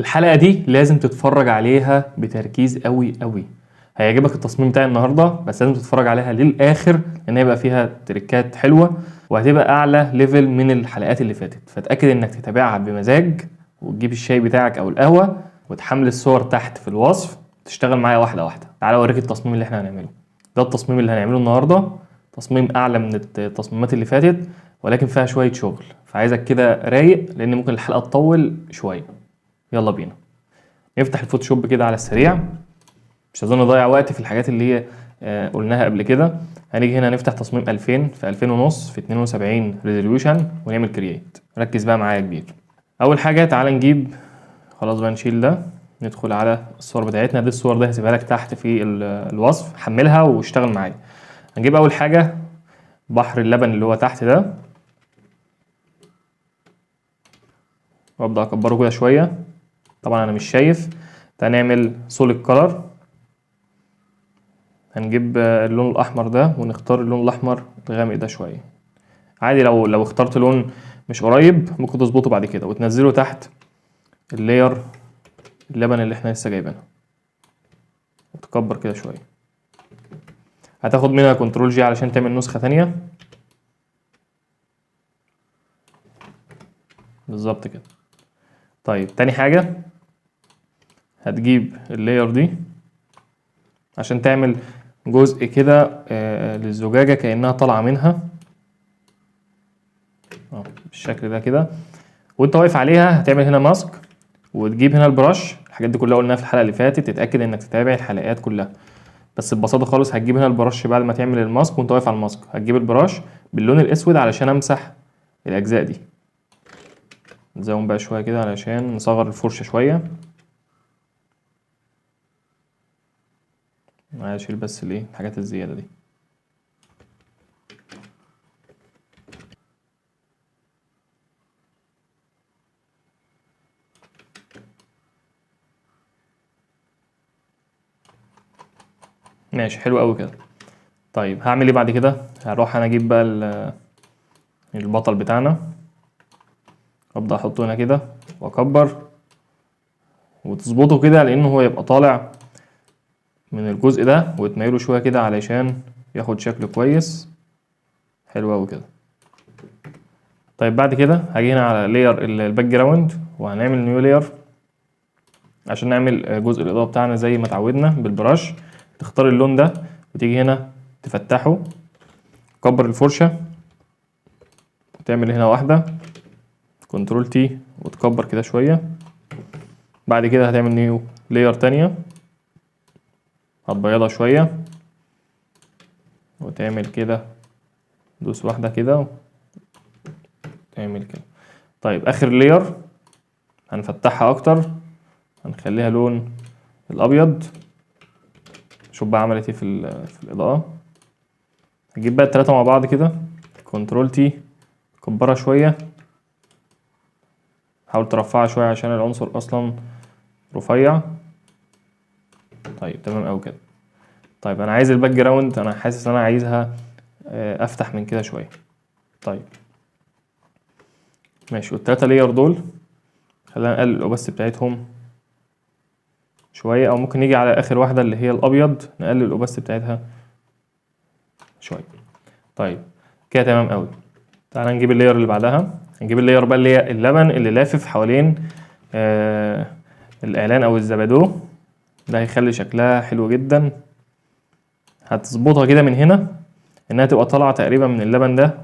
الحلقة دي لازم تتفرج عليها بتركيز قوي قوي. هيعجبك التصميم بتاعي النهاردة، بس لازم تتفرج عليها للآخر لأن هيبقى فيها تريكات حلوة وهتبقى أعلى ليفل من الحلقات اللي فاتت. فتأكد إنك تتابعها بمزاج وتجيب الشاي بتاعك أو القهوة وتحمل الصور تحت في الوصف، تشتغل معايا واحدة واحدة. تعالى أوريك التصميم اللي احنا هنعمله. ده التصميم اللي هنعمله النهاردة، تصميم أعلى من التصميمات اللي فاتت ولكن فيها شوية شغل، فعايزك كده رايق لأن ممكن الحلقة تطول شوية. يلا بينا نفتح الفوتوشوب كده على السريع، مش عايزين نضيع وقت في الحاجات اللي هي قلناها قبل كده. هنيجي هنا نفتح تصميم 2000 في 2000 ونص في 72 ريزوليوشن ونعمل كرييت. ركز بقى معايا كبير. اول حاجه تعال نجيب، خلاص بقى نشيل ده، ندخل على الصور بتاعتنا. دي الصور دي هسيبها لك تحت في الوصف، حملها واشتغل معايا. هنجيب اول حاجه بحر اللبن اللي هو تحت ده، وابدا اكبره كده شويه. طبعا انا مش شايف. تعال نعمل سوليد كلر. هنجيب اللون الاحمر ده ونختار اللون الاحمر الغامق ده شويه. عادي لو اخترت لون مش قريب ممكن تظبطه بعد كده وتنزله تحت اللاير اللبن اللي احنا لسه جايبينها وتكبر كده شويه. هتاخد منها كنترول جي علشان تعمل نسخه تانية بالظبط كده. طيب تاني حاجه هتجيب اللاير دي عشان تعمل جزء كده للزجاجه كانها طالعه منها بالشكل ده كده. وانت واقف عليها هتعمل هنا ماسك وتجيب هنا البراش. الحاجات دي كلها قلناها في الحلقه اللي فاتت، تتاكد انك تتابع الحلقات كلها. بس ببساطه خالص هتجيب هنا البراش بعد ما تعمل الماسك، وانت واقف على الماسك هتجيب البراش باللون الاسود علشان امسح الاجزاء دي. نزوم بقى شويه كده علشان نصغر الفرشه شويه. عايز اشيل بس الايه الحاجات الزياده دي. ماشي حلو قوي كده. طيب هعمل ايه بعد كده؟ هروح انا اجيب بقى البطل بتاعنا، ابدا احطه هنا كده واكبر وتظبطه كده لانه هو يبقى طالع من الجزء ده وتميله شويه كده علشان ياخد شكل كويس. حلو قوي كده. طيب بعد كده هاجي هنا على لاير الباك جراوند وهنعمل نيو لاير عشان نعمل جزء الاضاءه بتاعنا زي ما اتعودنا بالبراش. تختار اللون ده وتيجي هنا تفتحه، تكبر الفرشه وتعمل هنا واحده كنترول تي وتكبر كده شويه. بعد كده هتعمل نيو لاير تانية، هتبيضها شويه وتعمل كده، دوس واحده كده تعمل كده. طيب اخر لاير هنفتحها اكتر، هنخليها لون الابيض. شوف بقى عملت ايه في الاضاءه. هجيب بقى التلاتة مع بعض كده، كنترول تي كبرها شويه، حاول ترفعها شويه عشان العنصر اصلا رفيع. طيب تمام اوي كده. طيب انا عايز الباك جراوند، انا حاسس ان انا عايزها افتح من كده شويه. طيب ماشي، والتلاتة لاير دول خلينا نقلل الاوباس بتاعتهم شويه، او ممكن نيجي على اخر واحده اللي هي الابيض نقلل الاوباس بتاعتها شويه. طيب كده تمام قوي. تعالى نجيب اللاير اللي بعدها. هنجيب اللاير بقى اللي هي اللبن اللي لافف حوالين الاعلان او الزبادو. ده هيخلي شكلها حلو جدا. هتظبطها كده من هنا انها تبقى طالعه تقريبا من اللبن ده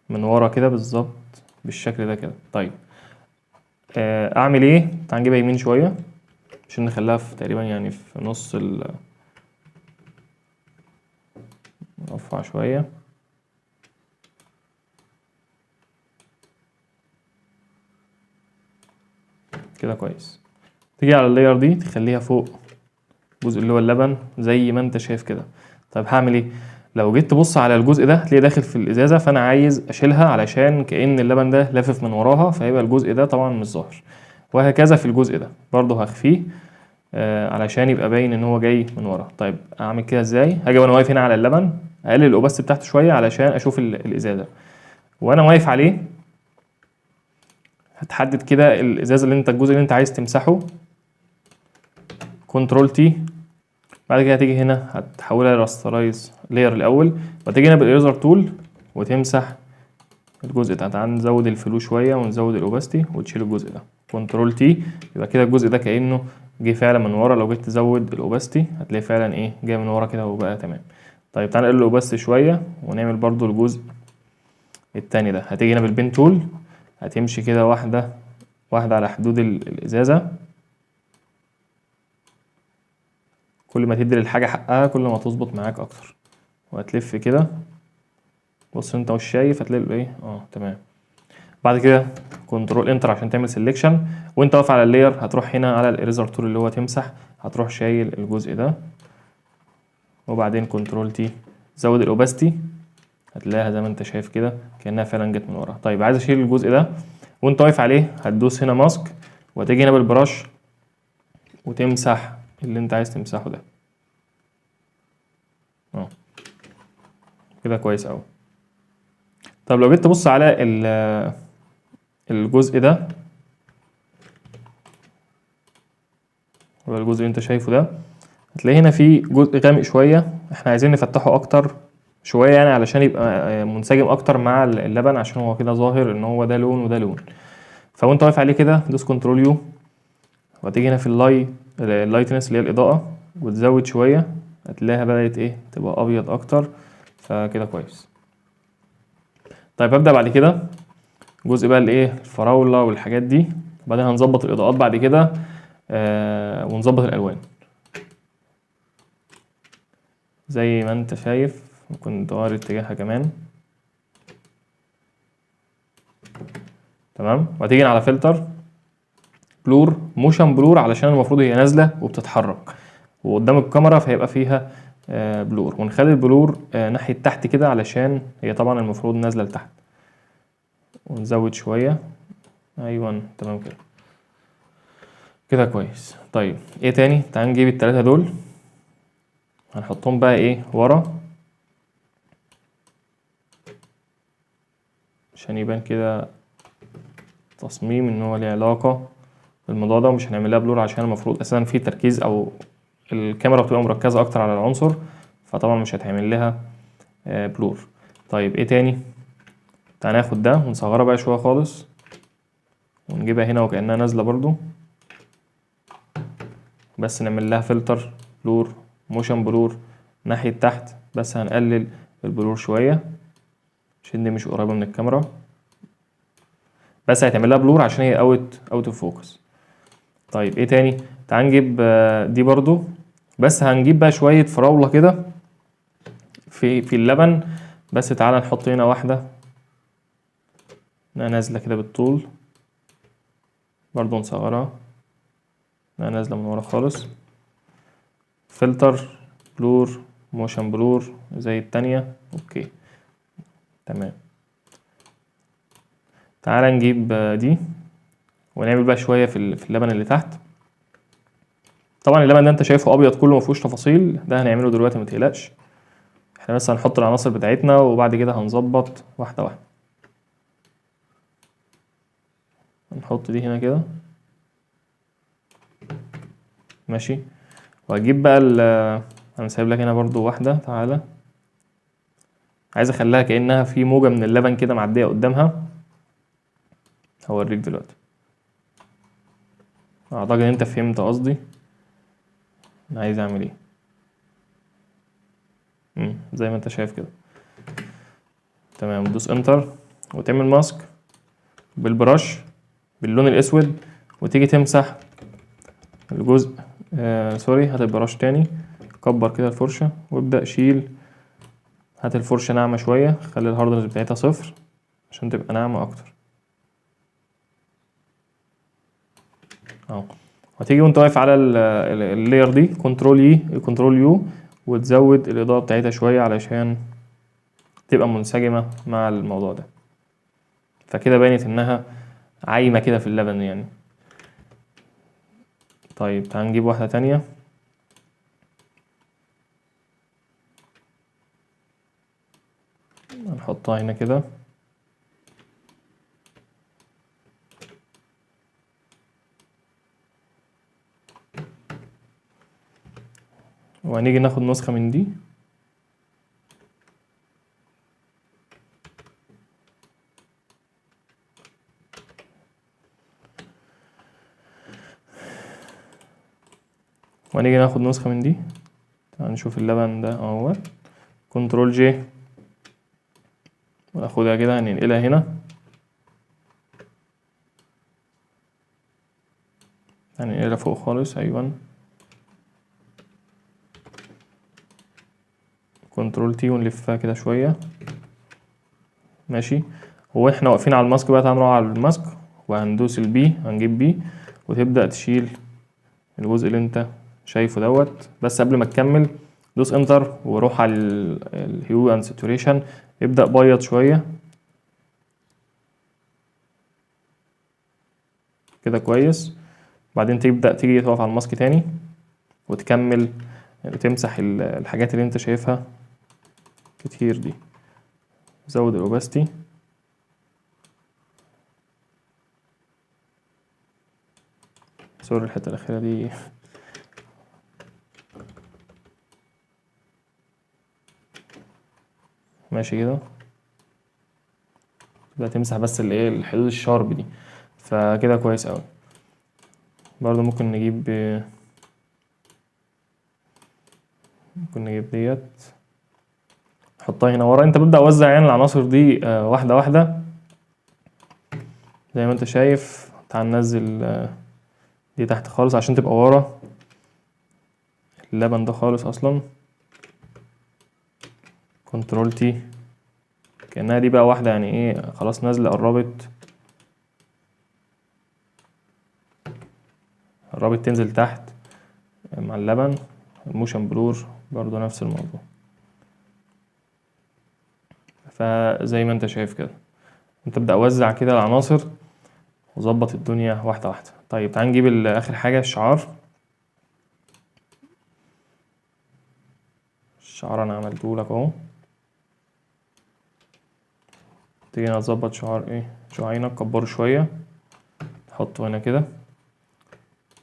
من ورا كده بالظبط بالشكل ده كده. طيب اعمل ايه؟ تعال نجيبها يمين شويه عشان نخليها في تقريبا يعني في نص نرفع شويه كده كويس. تيجي على اللاير دي تخليها فوق الجزء اللي هو اللبن زي ما انت شايف كده. طيب هعمل ايه؟ لو جيت تبص على الجزء ده هتلاقيه داخل في الازازه، فانا عايز اشيلها علشان كأن اللبن ده لافف من وراها، فيبقى الجزء ده طبعا مش ظاهر. وهكذا في الجزء ده برضه هخفيه علشان يبقى باين ان هو جاي من ورا. طيب اعمل كده ازاي؟ هاجي وانا واقف هنا على اللبن اقلل الاوباس بتاعته شويه علشان اشوف الازازه. وانا واقف عليه هتحدد كده الازاز اللي انت الجزء اللي انت عايز تمسحه، كنترول تي. بعد كده هتيجي هنا هتحولها لراسترايز لاير الاول، وتيجي هنا بالإيريزر تول وتمسح الجزء ده. تعال نزود الفلو شويه ونزود الاوباستي وتشيل الجزء ده، كنترول تي. يبقى كده الجزء ده كانه جه فعلا من ورا. لو جيت تزود الاوباستي هتلاقي فعلا ايه جاي من ورا كده وبقى تمام. طيب تعال نقلل الاوباستي شويه ونعمل برضو الجزء التاني ده. هتيجي هنا بالبين تول، هتمشي كده واحده واحده على حدود الازازه. كل ما تدي للحاجه حقها كل ما تظبط معاك اكتر. وهتلف كده، بص انت مش شايف هتلاقي ايه تمام. بعد كده كنترول انتر عشان تعمل سيلكشن، وانت واقف على اللاير هتروح هنا على الاريزر تول اللي هو تمسح، هتروح شايل الجزء ده، وبعدين كنترول تي زود الاوباستي. هتلاقيها زي ما انت شايف كده كانها فعلا جت من ورا. طيب عايز اشيل الجزء ده، وانت واقف عليه هتدوس هنا ماسك، وتيجي هنا بالبراش وتمسح اللي انت عايز تمسحه ده. كده كويس اوي. طب لو جيت تبص على الجزء ده، هو الجزء اللي انت شايفه ده، هتلاقي هنا في جزء غامق شويه، احنا عايزين نفتحه اكتر شويه يعني علشان يبقى منسجم اكتر مع اللبن، عشان هو كده ظاهر ان هو ده لون وده لون. فوانت واقف عليه كده دوس كنترول يو، وهتيجي هنا في اللايتنس اللي هي الاضاءه وتزود شويه، هتلاقيها بدات ايه تبقى ابيض اكتر. فكده كويس. طيب هبدا بعد كده جزء بقى الايه الفراوله والحاجات دي، وبعدين هنظبط الاضاءات بعد كده ونظبط الالوان. زي ما انت شايف ممكن تغير اتجاهها كمان. تمام. وهتيجي على فلتر بلور، موشن بلور، علشان المفروض هي نازله وبتتحرك وقدام الكاميرا فهيبقى فيها بلور، ونخلي البلور ناحيه تحت كده علشان هي طبعا المفروض نازله لتحت. ونزود شويه، ايوه تمام كده. كده كويس. طيب ايه تاني؟ تعال نجيب التلاتة دول هنحطهم بقى ايه ورا عشان يبان كده تصميم ان هو ليه علاقه بالموضوع ده، ومش هنعملها بلور عشان المفروض اساسا في تركيز او الكاميرا بتبقى مركزه اكتر على العنصر، فطبعا مش هتعمل لها بلور. طيب ايه تاني؟ تعال ناخد ده ونصغرها بقى شويه خالص ونجيبها هنا وكأنها نازله برضو، بس نعمل لها فلتر بلور، موشن بلور ناحيه تحت، بس هنقلل البلور شويه عشان دي مش قريبه من الكاميرا، بس هيتعمل لها بلور عشان هي اوت اوف فوكس. طيب ايه تاني؟ تعال نجيب دي برضو، بس هنجيب بقى شويه فراوله كده في اللبن، بس تعالى نحط هنا واحده نازله كده بالطول، برضو نصغرها نازله من ورا خالص. فلتر بلور، موشن بلور زي التانية. اوكي تمام. تعالى نجيب دي ونعمل بقى شويه في اللبن اللي تحت. طبعا اللبن ده انت شايفه ابيض كله مفيهوش تفاصيل، ده هنعمله دلوقتي متقلقش. احنا بس هنحط العناصر بتاعتنا وبعد كده هنظبط واحده واحده. هنحط دي هنا كده ماشي. وهجيب بقى انا سايب لك هنا برضو واحده. تعالى عايز اخليها كانها في موجه من اللبن كده معديه قدامها، هوريك دلوقتي. اعتقد ان انت فهمت قصدي انا عايز اعمل ايه. زي ما انت شايف كده تمام. تدوس انتر وتعمل ماسك بالبرش باللون الاسود، وتيجي تمسح الجزء سوري، هات البرش تاني، كبر كده الفرشة وابدأ شيل. هات الفرشة ناعمة شوية، خلي الهاردنس بتاعتها 0 عشان تبقى ناعمة اكتر اهو. هتيجي وانت واقف على اللاير دي كنترول يو وتزود الاضاءة بتاعتها شوية علشان تبقى منسجمة مع الموضوع ده، فكده بانت انها عايمة كده في اللبن يعني. طيب تعال نجيب واحدة تانية. هنحطها هنا كده وهنيجي ناخد نسخة من دي وهنيجي ناخد نسخة من دي. تعال نشوف اللبن ده اهو، كنترول جي وناخدها كده هننقلها هنا، هننقلها فوق خالص. ايوه، كنترول تي ونلفها كده شوية. ماشي. هو احنا واقفين على الماسك بقى، تعال نروح على الماسك وهندوس البي، هنجيب بي وتبدأ تشيل الجزء اللي انت شايفه دوت. بس قبل ما تكمل دوس انتر وروح على الهيو اند ساتوريشن، ابدأ بيض شوية كده كويس. بعدين تبدأ تيجي تقف على الماسك تاني وتكمل تمسح الحاجات اللي انت شايفها كتير دي. زود الاوباستي، سوري الحتة الأخيرة دي ماشي كده. تبدأ تمسح بس اللي ايه الحدود الشارب دي، فكده كويس اوي. برضو ممكن نجيب ديت نحطها هنا ورا. انت ببدأ اوزع يعني العناصر دي واحدة واحدة زي ما انت شايف. تعال ننزل دي تحت خالص عشان تبقى ورا اللبن ده خالص اصلا. كنترول تي كأنها دي بقى واحدة يعني ايه خلاص نازلة، قربت تنزل تحت مع اللبن. الموشن بلور برضو نفس الموضوع. فزي ما انت شايف كده انت تبدأ اوزع كده العناصر وظبط الدنيا واحدة واحدة. طيب تعال نجيب اخر حاجة الشعار. الشعار انا عملته لك اهو. تيجي نظبط شعار ايه شعينة، كبره شوية نحطه هنا كده.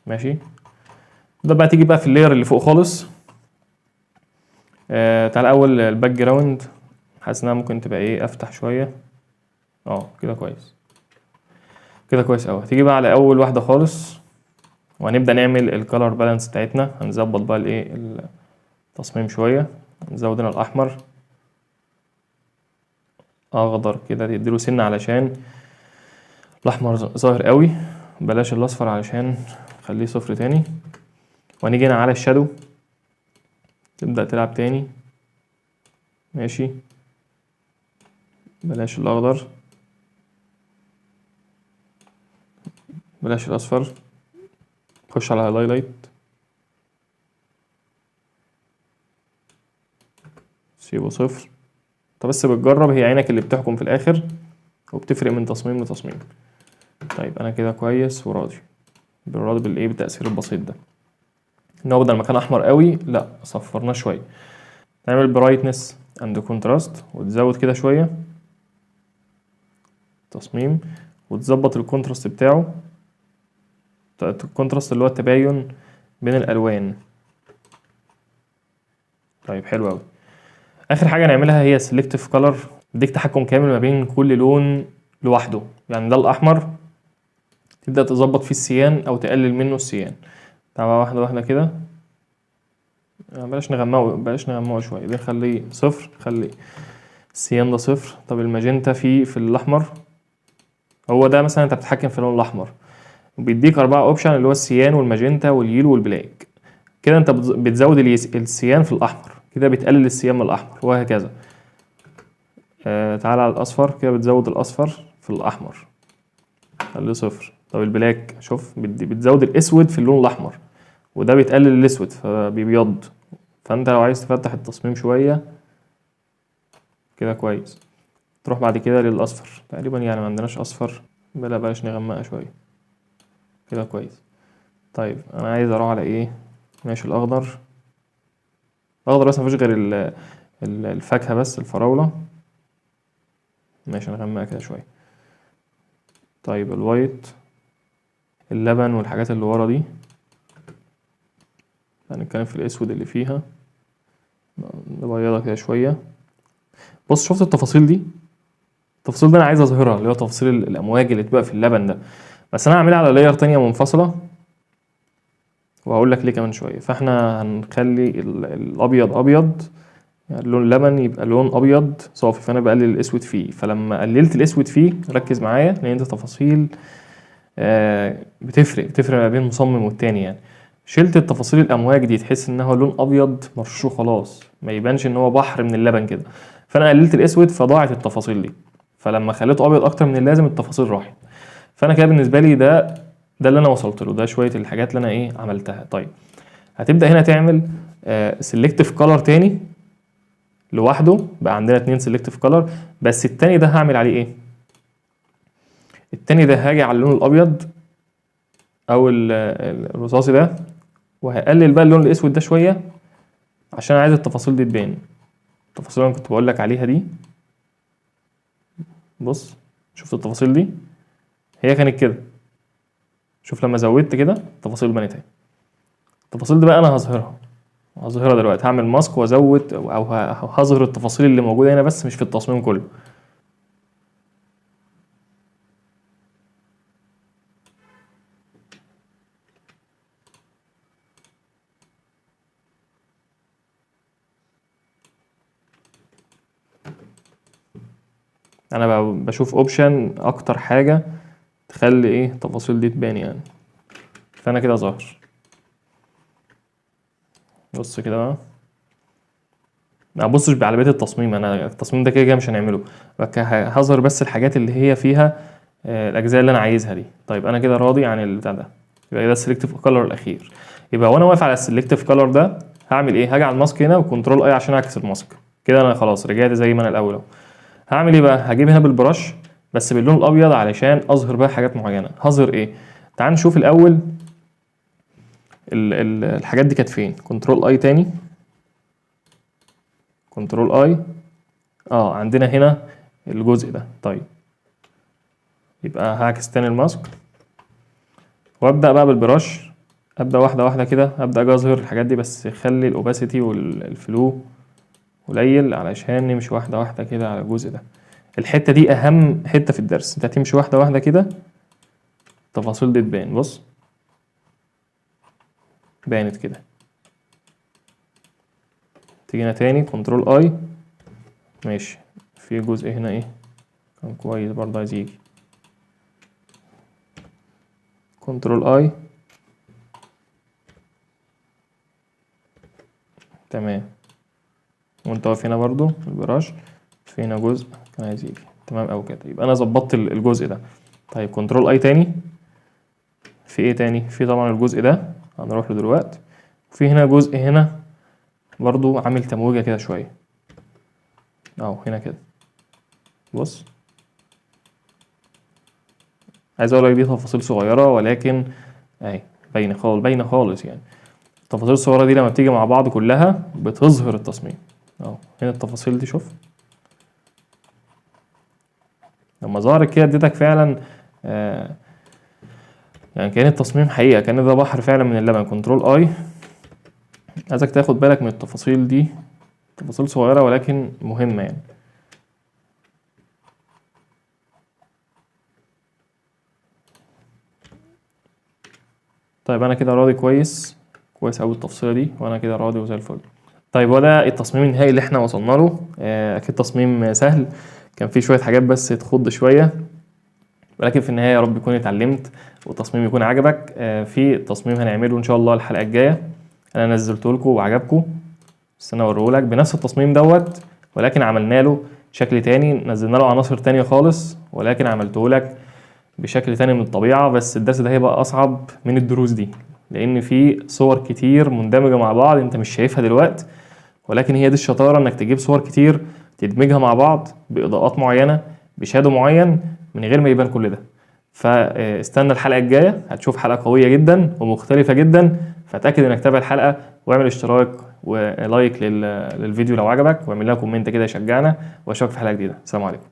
ماشي. ده بقى تيجي بقى في اللاير اللي فوق خالص. تعال اول الباك جراوند، حاسس انها ممكن تبقى ايه افتح شوية. كده كويس، كده كويس اوي. تيجي بقى على اول واحدة خالص وهنبدأ نعمل الكالر بالانس بتاعتنا. هنظبط بقى الايه التصميم شوية. نزود هنا الاحمر، اخضر كده تديله سنة علشان الاحمر ظاهر قوي. بلاش الاصفر علشان خليه صفر تاني. وهنيجي هنا على الشادو تبدأ تلعب تاني. ماشي. بلاش الاخضر، بلاش الاصفر، خش على الهايلايت سيبه صفر. طب بس بتجرب، هي عينك اللي بتحكم في الاخر وبتفرق من تصميم لتصميم. طيب انا كده كويس وراضي بالايه بالتأثير البسيط ده. ان هو بدل ما كان احمر قوي لا صفرناه شويه. تعمل برايتنس اند كونتراست وتزود كده شويه تصميم وتظبط الكونتراست بتاعه. الكونتراست اللي هو التباين بين الالوان. طيب حلو قوي. اخر حاجه نعملها هي سيلكتيف كولر، اديك تحكم كامل ما بين كل لون لوحده. يعني ده الاحمر تبدا تظبط فيه السيان او تقلل منه السيان. تعال واحده واحده كده. بلاش نغمقه شويه، ده نخليه صفر، خلي السيان ده صفر. طب الماجنتا في الاحمر، هو ده مثلا انت بتتحكم في اللون الاحمر وبيديك 4 اوبشن اللي هو السيان والماجنتا واليلو والبلاك. كده انت بتزود السيان في الاحمر، كده بتقلل السيان من الاحمر وهكذا. تعالى على الاصفر كده بتزود الاصفر في الاحمر خليه صفر. طب البلاك شوف بتزود الاسود في اللون الاحمر وده بيتقلل الاسود فبيبيض. فانت لو عايز تفتح التصميم شويه كده كويس تروح بعد كده للاصفر تقريبا. يعني ما عندناش اصفر، بلاش نغمقها شويه كده كويس. طيب انا عايز اروح على ايه؟ ماشي الاخضر. بس مفيش غير الفاكهه بس الفراوله. ماشي نغمقها كده شويه. طيب الوايت، اللبن والحاجات اللي ورا دي هنتكلم في الاسود اللي فيها. نبيضها كده شويه. بص شفت التفاصيل دي؟ التفاصيل دي انا عايز اظهرها، اللي هو تفاصيل الامواج اللي بتبقى في اللبن ده، بس انا هعملها على لاير تانية منفصله وهقول لك ليه كمان شويه. فاحنا هنخلي الابيض ابيض، يعني لون اللبن يبقى لون ابيض صافي، فانا بقلل الاسود فيه. فلما قللت الاسود فيه، ركز معايا لان انت تفاصيل بتفرق ما بين مصمم والتاني يعني. شلت التفاصيل الامواج دي، تحس انها لون ابيض مرشوش وخلاص، ما يبانش ان هو بحر من اللبن كده. فانا قللت الاسود فضاعت التفاصيل دي، فلما خليته ابيض اكتر من اللازم التفاصيل راحت. فانا كده بالنسبه لي ده اللي انا وصلت له، ده شويه الحاجات اللي انا عملتها. طيب هتبدا هنا تعمل سيلكتيف كولر تاني لوحده، بقى عندنا 2 سيلكتيف كولر، بس التاني ده هعمل عليه ايه؟ التاني ده هاجي على اللون الابيض او الرصاصي ده، وهقلل بقى اللون الاسود ده شويه عشان عايز التفاصيل دي تبان. التفاصيل اللي انا كنت بقول لك عليها دي، بص شفت التفاصيل دي هي كانت كده، شوف لما زودت كده التفاصيل بانت اهي. التفاصيل دي بقى انا هظهرها دلوقتي، هعمل ماسك وازود او هظهر التفاصيل اللي موجوده هنا بس مش في التصميم كله. انا بشوف اوبشن اكتر حاجه تخلي التفاصيل دي تبان يعني. فانا كده ظاهر، بص كده بقى، ما ابصش على بقيه التصميم، انا التصميم ده كده مش هنعمله، هظهر بس الحاجات اللي هي فيها الاجزاء اللي انا عايزها دي. طيب انا كده راضي عن البتاع ده، يبقى ده السلكتيف كولر الاخير. يبقى وانا واقف على السلكتيف كولر ده هعمل ايه؟ هاجي على الماسك هنا وكنترول اي عشان اعكس الماسك كده، انا خلاص رجعت زي ما انا الاول اهو. هعمل ايه بقى؟ هجيب هنا بالبرش بس باللون الابيض علشان اظهر بقى حاجات معينه. هظهر ايه؟ تعال نشوف الاول الحاجات دي كانت فين. كنترول اي تاني، كنترول اي، عندنا هنا الجزء ده. طيب يبقى هعكس تاني الماسك وابدا بقى بالبرش، ابدا واحده واحده كده، ابدا اجي اظهر الحاجات دي، بس خلي الاوباسيتي والفلو قليل علشان نمشي واحده واحده كده على الجزء ده. الحته دي اهم حته في الدرس، انت هتمشي واحده واحده كده التفاصيل دي تبان. بص بانت كده. تيجينا تاني كنترول اي، ماشي، في جزء هنا كان كويس برضه عايز يجي. كنترول اي، تمام، وانت واقف هنا برضه البراش، في هنا جزء كان عايز يجي، تمام اوي كده. يبقى انا ظبطت الجزء ده. طيب كنترول اي تاني، في تاني؟ في طبعا الجزء ده هنروح له دلوقتي، وفي هنا جزء هنا برضو عامل تمويجة كده شوية هنا كده. بص عايز اقول لك دي تفاصيل صغيرة ولكن باينة خالص يعني. التفاصيل الصغيرة دي لما بتيجي مع بعض كلها بتظهر التصميم. هنا التفاصيل دي شوف لما ظهرت كده اديتك فعلا يعني كأن التصميم حقيقة، كأن ده بحر فعلا من اللبن. كنترول اي، عايزك تاخد بالك من التفاصيل دي، تفاصيل صغيرة ولكن مهمة يعني. طيب انا كده راضي كويس اوي التفصيلة دي، وانا كده راضي وزي الفل. طيب وده التصميم النهائي اللي احنا وصلنا له. اكيد تصميم سهل، كان فيه شوية حاجات بس تخض شوية، ولكن في النهاية يا رب يكون اتعلمت والتصميم يكون عجبك. في تصميم هنعمله ان شاء الله الحلقة الجاية، انا نزلته لكم وعجبكم، بس انا اوريهولك بنفس التصميم دوت، ولكن عملنا له شكل تاني، نزلنا له عناصر تانية خالص، ولكن عملته لك بشكل تاني من الطبيعة. بس الدرس ده هيبقى اصعب من الدروس دي، لان في صور كتير مندمجة مع بعض انت مش شايفها دلوقتي، ولكن هي دي الشطارة، انك تجيب صور كتير تدمجها مع بعض باضاءات معينة بشادو معين من غير ما يبان كل ده. فاستنى الحلقة الجاية، هتشوف حلقة قوية جدا ومختلفة جدا، فاتأكد انك تتابع الحلقة واعمل اشتراك ولايك للفيديو لو عجبك، واعمل لها كومنت كده يشجعنا، واشوفك في حلقة جديدة. السلام عليكم.